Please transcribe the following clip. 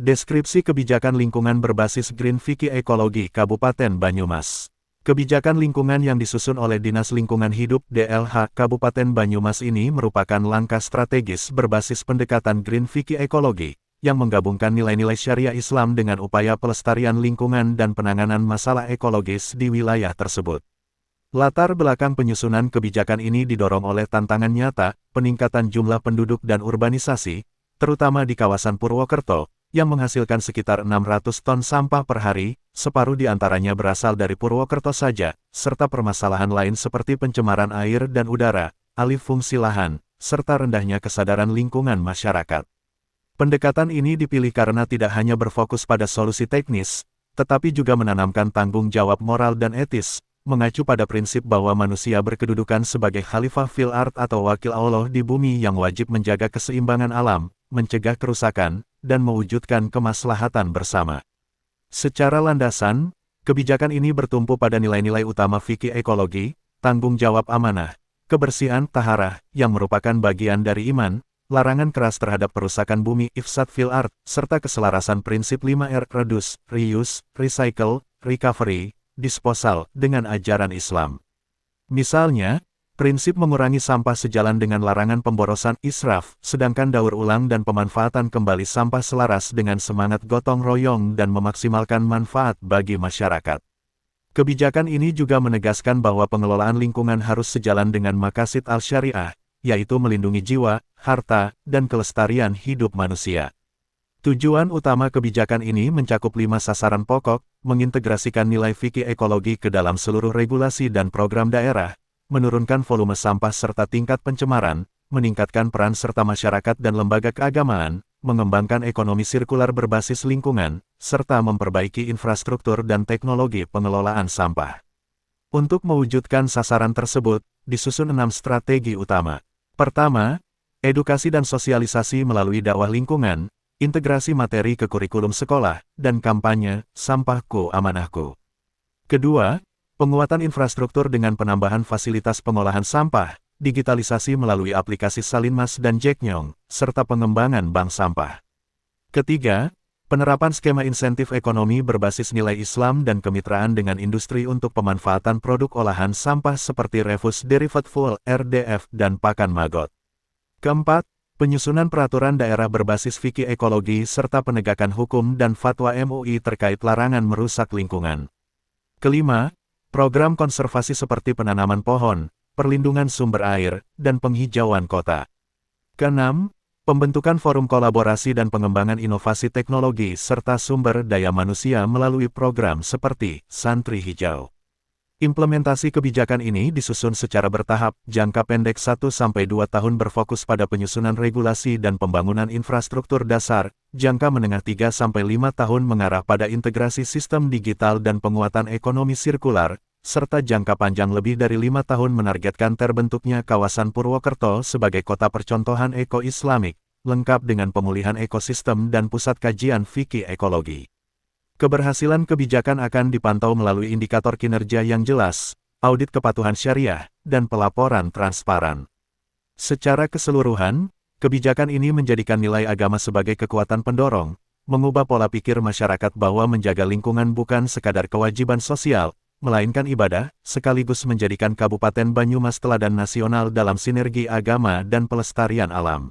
Deskripsi kebijakan lingkungan berbasis Green Fikih Ekologi Kabupaten Banyumas. Kebijakan lingkungan yang disusun oleh Dinas Lingkungan Hidup DLH Kabupaten Banyumas ini merupakan langkah strategis berbasis pendekatan Green Fikih Ekologi, yang menggabungkan nilai-nilai syariah Islam dengan upaya pelestarian lingkungan dan penanganan masalah ekologis di wilayah tersebut. Latar belakang penyusunan kebijakan ini didorong oleh tantangan nyata, peningkatan jumlah penduduk dan urbanisasi, terutama di kawasan Purwokerto, yang menghasilkan sekitar 600 ton sampah per hari, separuh di antaranya berasal dari Purwokerto saja, serta permasalahan lain seperti pencemaran air dan udara, alih fungsi lahan, serta rendahnya kesadaran lingkungan masyarakat. Pendekatan ini dipilih karena tidak hanya berfokus pada solusi teknis, tetapi juga menanamkan tanggung jawab moral dan etis, mengacu pada prinsip bahwa manusia berkedudukan sebagai khalifah fil ard atau wakil Allah di bumi yang wajib menjaga keseimbangan alam, mencegah kerusakan, dan mewujudkan kemaslahatan bersama. Secara landasan, kebijakan ini bertumpu pada nilai-nilai utama fikih ekologi, tanggung jawab amanah, kebersihan taharah, yang merupakan bagian dari iman, larangan keras terhadap perusakan bumi ifsad fil ard, serta keselarasan prinsip 5R reduce, reuse, recycle, recovery, disposal dengan ajaran Islam. Misalnya, prinsip mengurangi sampah sejalan dengan larangan pemborosan israf, sedangkan daur ulang dan pemanfaatan kembali sampah selaras dengan semangat gotong royong dan memaksimalkan manfaat bagi masyarakat. Kebijakan ini juga menegaskan bahwa pengelolaan lingkungan harus sejalan dengan maqasid al-syariah, yaitu melindungi jiwa, harta, dan kelestarian hidup manusia. Tujuan utama kebijakan ini mencakup 5 sasaran pokok, mengintegrasikan nilai fikih ekologi ke dalam seluruh regulasi dan program daerah, menurunkan volume sampah serta tingkat pencemaran, meningkatkan peran serta masyarakat dan lembaga keagamaan, mengembangkan ekonomi sirkular berbasis lingkungan, serta memperbaiki infrastruktur dan teknologi pengelolaan sampah. Untuk mewujudkan sasaran tersebut, disusun 6 strategi utama. Pertama, edukasi dan sosialisasi melalui dakwah lingkungan, integrasi materi ke kurikulum sekolah, dan kampanye, sampahku amanahku. Kedua, penguatan infrastruktur dengan penambahan fasilitas pengolahan sampah, digitalisasi melalui aplikasi Salinmas dan Jeknyong, serta pengembangan bank sampah. Ketiga, penerapan skema insentif ekonomi berbasis nilai Islam dan kemitraan dengan industri untuk pemanfaatan produk olahan sampah seperti refuse derivative fuel (RDF) dan pakan maggot. Keempat, penyusunan peraturan daerah berbasis fikih ekologi serta penegakan hukum dan fatwa MUI terkait larangan merusak lingkungan. Kelima, program konservasi seperti penanaman pohon, perlindungan sumber air, dan penghijauan kota. Keenam, pembentukan forum kolaborasi dan pengembangan inovasi teknologi serta sumber daya manusia melalui program seperti Santri Hijau. Implementasi kebijakan ini disusun secara bertahap, jangka pendek 1-2 tahun berfokus pada penyusunan regulasi dan pembangunan infrastruktur dasar, jangka menengah 3-5 tahun mengarah pada integrasi sistem digital dan penguatan ekonomi sirkular, serta jangka panjang lebih dari 5 tahun menargetkan terbentuknya kawasan Purwokerto sebagai kota percontohan eko-islamik, lengkap dengan pemulihan ekosistem dan pusat kajian fikih ekologi. Keberhasilan kebijakan akan dipantau melalui indikator kinerja yang jelas, audit kepatuhan syariah, dan pelaporan transparan. Secara keseluruhan, kebijakan ini menjadikan nilai agama sebagai kekuatan pendorong, mengubah pola pikir masyarakat bahwa menjaga lingkungan bukan sekadar kewajiban sosial, melainkan ibadah, sekaligus menjadikan Kabupaten Banyumas teladan nasional dalam sinergi agama dan pelestarian alam.